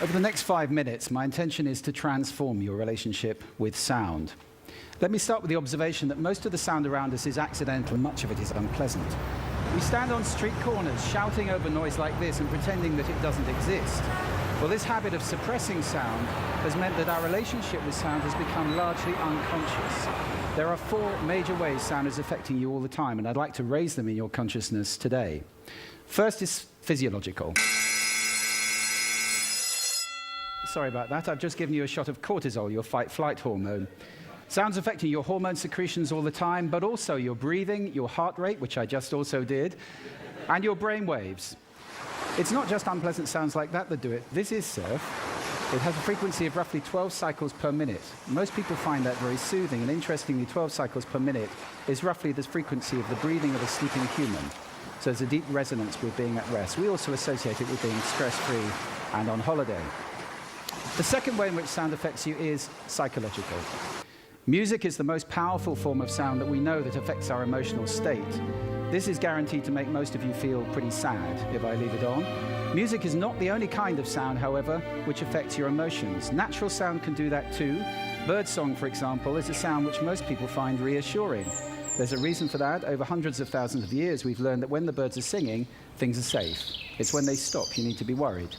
Over the next 5 minutes, my intention is to transform your relationship with sound. Let me start with the observation that most of the sound around us is accidental and much of it is unpleasant. We stand on street corners shouting over noise like this and pretending that it doesn't exist. Well, this habit of suppressing sound has meant that our relationship with sound has become largely unconscious. There are 4 major ways sound is affecting you all the time, and I'd like to raise them in your consciousness today. First is physiological. Sorry about that, I've just given you a shot of cortisol, your fight-flight hormone. Sound's affecting your hormone secretions all the time, but also your breathing, your heart rate, which I just also did, and your brain waves. It's not just unpleasant sounds like that do it. This is surf. It has a frequency of roughly 12 cycles per minute. Most people find that very soothing, and interestingly, 12 cycles per minute is roughly the frequency of the breathing of a sleeping human. So there's a deep resonance with being at rest. We also associate it with being stress-free and on holiday. The second way in which sound affects you is psychological. Music is the most powerful form of sound that we know that affects our emotional state. This is guaranteed to make most of you feel pretty sad if I leave it on. Music is not the only kind of sound, however, which affects your emotions. Natural sound can do that too. Birdsong, for example, is a sound which most people find reassuring. There's a reason for that. Over hundreds of thousands of years, we've learned that when the birds are singing, things are safe. It's when they stop you need to be worried.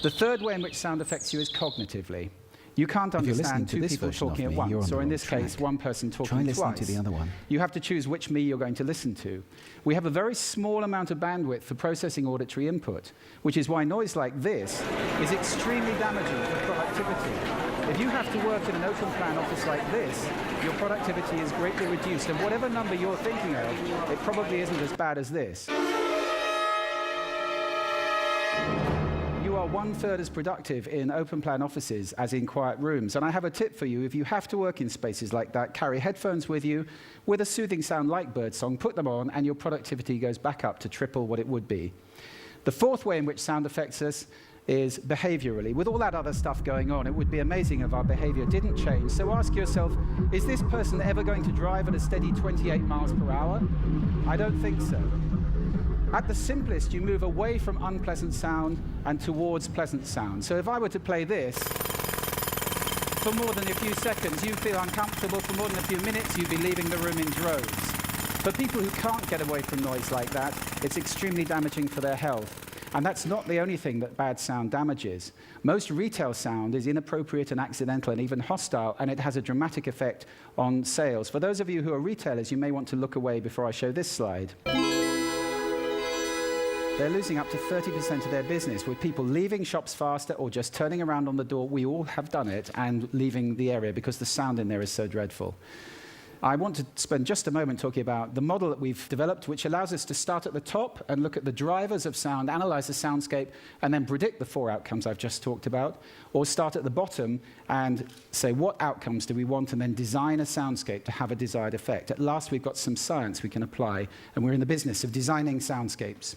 The third way in which sound affects you is cognitively. You can't understand 2 people talking at once, or in this case, 1 person talking twice. Try listening to the other one. You have to choose which me you're going to listen to. We have a very small amount of bandwidth for processing auditory input, which is why noise like this is extremely damaging for productivity. If you have to work in an open plan office like this, your productivity is greatly reduced, and whatever number you're thinking of, it probably isn't as bad as this. You are 1/3 as productive in open plan offices as in quiet rooms. And I have a tip for you. If you have to work in spaces like that, carry headphones with you with a soothing sound like birdsong, put them on, and your productivity goes back up to triple what it would be. The fourth way in which sound affects us is behaviorally. With all that other stuff going on, it would be amazing if our behavior didn't change. So ask yourself, is this person ever going to drive at a steady 28 miles per hour? I don't think so. At the simplest, you move away from unpleasant sound and towards pleasant sound. So if I were to play this, for more than a few seconds, you feel uncomfortable. For more than a few minutes, you'd be leaving the room in droves. For people who can't get away from noise like that, it's extremely damaging for their health. And that's not the only thing that bad sound damages. Most retail sound is inappropriate and accidental and even hostile, and it has a dramatic effect on sales. For those of you who are retailers, you may want to look away before I show this slide. They're losing up to 30% of their business with people leaving shops faster or just turning around on the door. We all have done it, and leaving the area because the sound in there is so dreadful. I want to spend just a moment talking about the model that we've developed, which allows us to start at the top and look at the drivers of sound, analyze the soundscape, and then predict the 4 outcomes I've just talked about, or start at the bottom and say what outcomes do we want, and then design a soundscape to have a desired effect. At last, we've got some science we can apply, and we're in the business of designing soundscapes.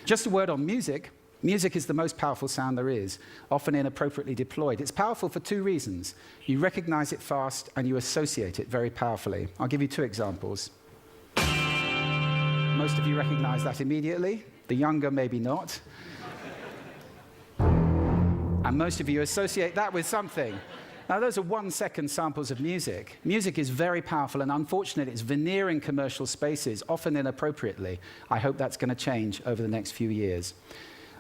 Just a word on music. Music is the most powerful sound there is, often inappropriately deployed. It's powerful for 2 reasons. You recognize it fast and you associate it very powerfully. I'll give you 2 examples. Most of you recognize that immediately. The younger, maybe not. And most of you associate that with something. Now, those are 1-second samples of music. Music is very powerful, and unfortunately, it's veneering commercial spaces, often inappropriately. I hope that's going to change over the next few years.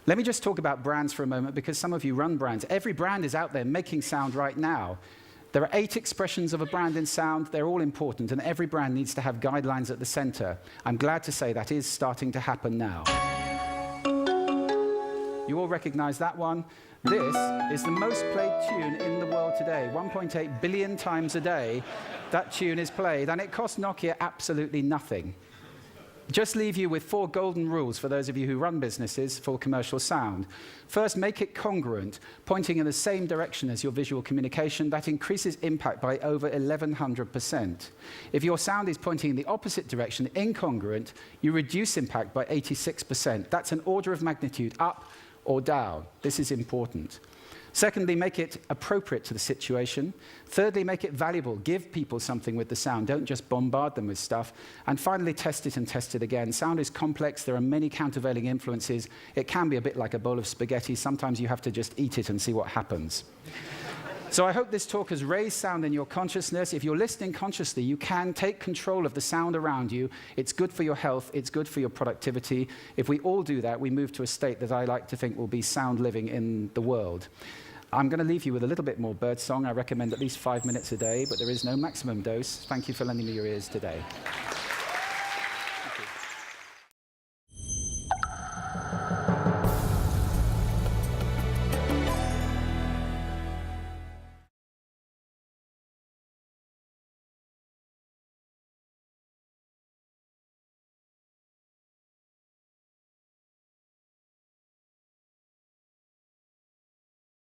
Let me just talk about brands for a moment, because some of you run brands. Every brand is out there making sound right now. There are 8 expressions of a brand in sound. They're all important, and every brand needs to have guidelines at the center. I'm glad to say that is starting to happen now. You all recognize that one. This is the most played tune in the world today. 1.8 billion times a day, that tune is played, and it costs Nokia absolutely nothing. Just leave you with 4 golden rules for those of you who run businesses for commercial sound. First, make it congruent, pointing in the same direction as your visual communication. That increases impact by over 1,100%. If your sound is pointing in the opposite direction, incongruent, you reduce impact by 86%. That's an order of magnitude up or down. This is important. Secondly, make it appropriate to the situation. Thirdly, make it valuable. Give people something with the sound. Don't just bombard them with stuff. And finally, test it and test it again. Sound is complex. There are many countervailing influences. It can be a bit like a bowl of spaghetti. Sometimes you have to just eat it and see what happens. So I hope this talk has raised sound in your consciousness. If you're listening consciously, you can take control of the sound around you. It's good for your health. It's good for your productivity. If we all do that, we move to a state that I like to think will be sound living in the world. I'm going to leave you with a little bit more birdsong. I recommend at least 5 minutes a day, but there is no maximum dose. Thank you for lending me your ears today.